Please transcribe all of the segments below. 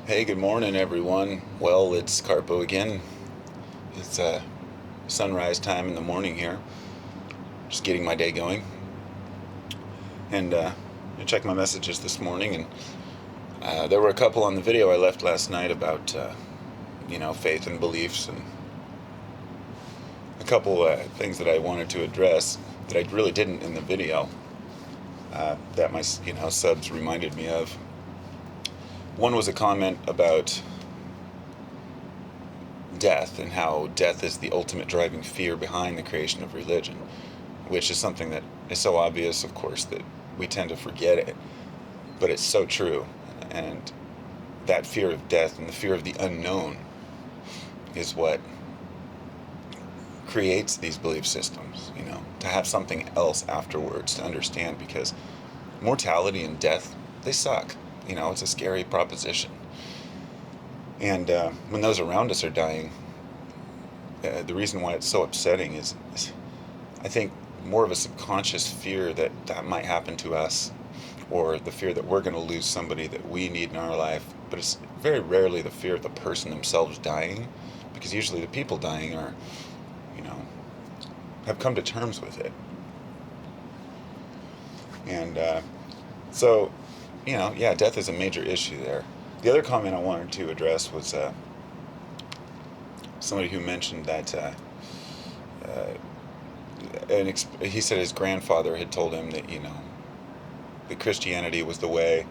Hey, good morning, everyone. Well, it's Carpo again. It's sunrise time in the morning here. Just getting my day going. And I checked my messages this morning, and there were a couple on the video I left last night about, faith and beliefs, and a couple things that I wanted to address that I really didn't in the video that my, subs reminded me of. One was a comment about death and how death is the ultimate driving fear behind the creation of religion, which is something that is so obvious, of course, that we tend to forget it. But it's so true. And that fear of death and the fear of the unknown is what creates these belief systems, to have something else afterwards to understand, because mortality and death, they suck. It's a scary proposition. And when those around us are dying, the reason why it's so upsetting is I think more of a subconscious fear that that might happen to us, or the fear that we're going to lose somebody that we need in our life. But it's very rarely the fear of the person themselves dying, because usually the people dying are, have come to terms with it. And so, death is a major issue there. The other comment I wanted to address was somebody who mentioned that he said his grandfather had told him that, that Christianity was the way.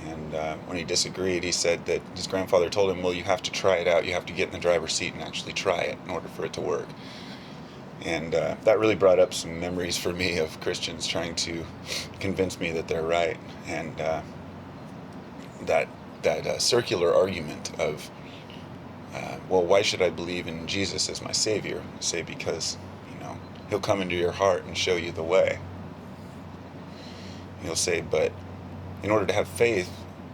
And when he disagreed, he said that his grandfather told him, well, you have to try it out. You have to get in the driver's seat and actually try it in order for it to work. And that really brought up some memories for me of Christians trying to convince me that they're right. And that circular argument of, well, why should I believe in Jesus as my Savior? I say because, He'll come into your heart and show you the way. He'll say, but in order to have faith,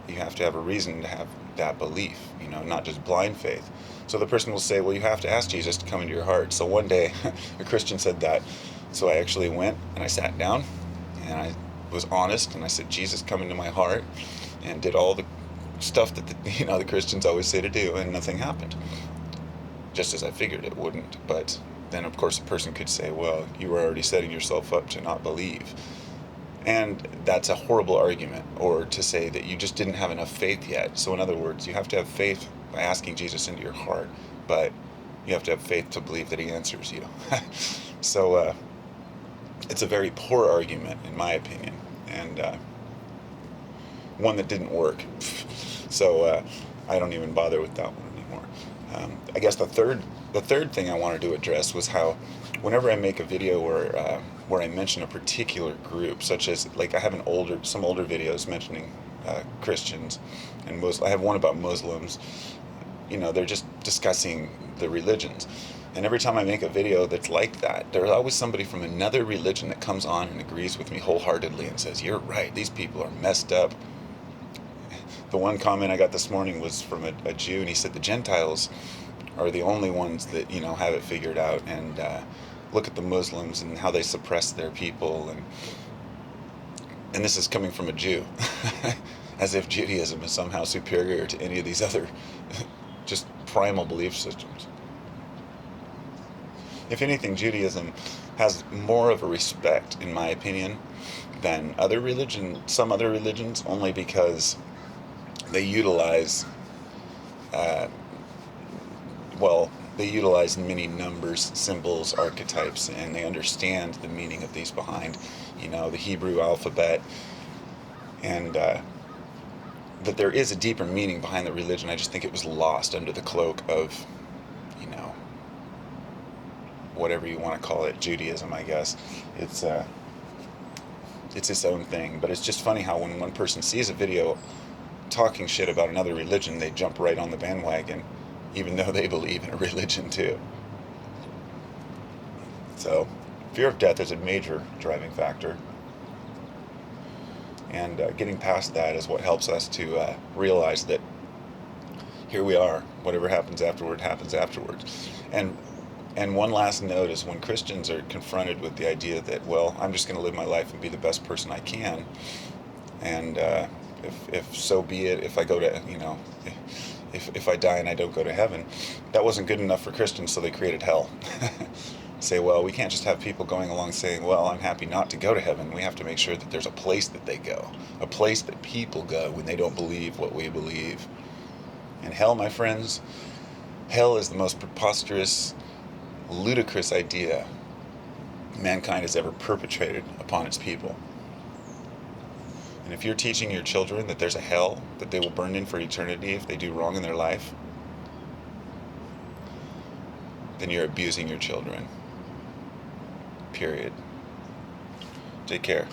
you have to have a reason to have that belief, not just blind faith. So the person will say, well, you have to ask Jesus to come into your heart. So one day, a Christian said that. So I actually went and I sat down and I was honest and I said, Jesus, come into my heart, and did all the stuff that the Christians always say to do, and nothing happened. Just as I figured it wouldn't. But then, of course, a person could say, well, you were already setting yourself up to not believe. And that's a horrible argument, or to say that you just didn't have enough faith yet. So in other words, you have to have faith by asking Jesus into your heart, but you have to have faith to believe that he answers you. So it's a very poor argument, in my opinion, and one that didn't work. So I don't even bother with that one anymore. I guess the third thing I wanted to address was how whenever I make a video where I mention a particular group, such as, like, I have some older videos mentioning Christians and Muslims. I have one about Muslims. They're just discussing the religions. And every time I make a video that's like that, there's always somebody from another religion that comes on and agrees with me wholeheartedly and says, you're right, these people are messed up. The one comment I got this morning was from a Jew, and he said the Gentiles are the only ones that, have it figured out, and look at the Muslims and how they suppress their people, and this is coming from a Jew, as if Judaism is somehow superior to any of these other just primal belief systems. If anything, Judaism has more of a respect, in my opinion, than some other religions, only because they utilize many numbers, symbols, archetypes, and they understand the meaning of these behind, the Hebrew alphabet, and that there is a deeper meaning behind the religion. I just think it was lost under the cloak of, whatever you want to call it, Judaism, I guess. It's its own thing. But it's just funny how when one person sees a video talking shit about another religion, they jump right on the bandwagon, even though they believe in a religion too. So, fear of death is a major driving factor. And getting past that is what helps us to realize that here we are. Whatever happens afterward happens afterwards. And one last note is, when Christians are confronted with the idea that, well, I'm just going to live my life and be the best person I can, and if so be it, if I go to, if I die and I don't go to heaven. That wasn't good enough for Christians, so they created hell. Say, well, we can't just have people going along saying, well, I'm happy not to go to heaven. We have to make sure that there's a place that they go, a place that people go when they don't believe what we believe. And hell, my friends, hell is the most preposterous, ludicrous idea mankind has ever perpetrated upon its people. And if you're teaching your children that there's a hell that they will burn in for eternity if they do wrong in their life, then you're abusing your children. Period. Take care.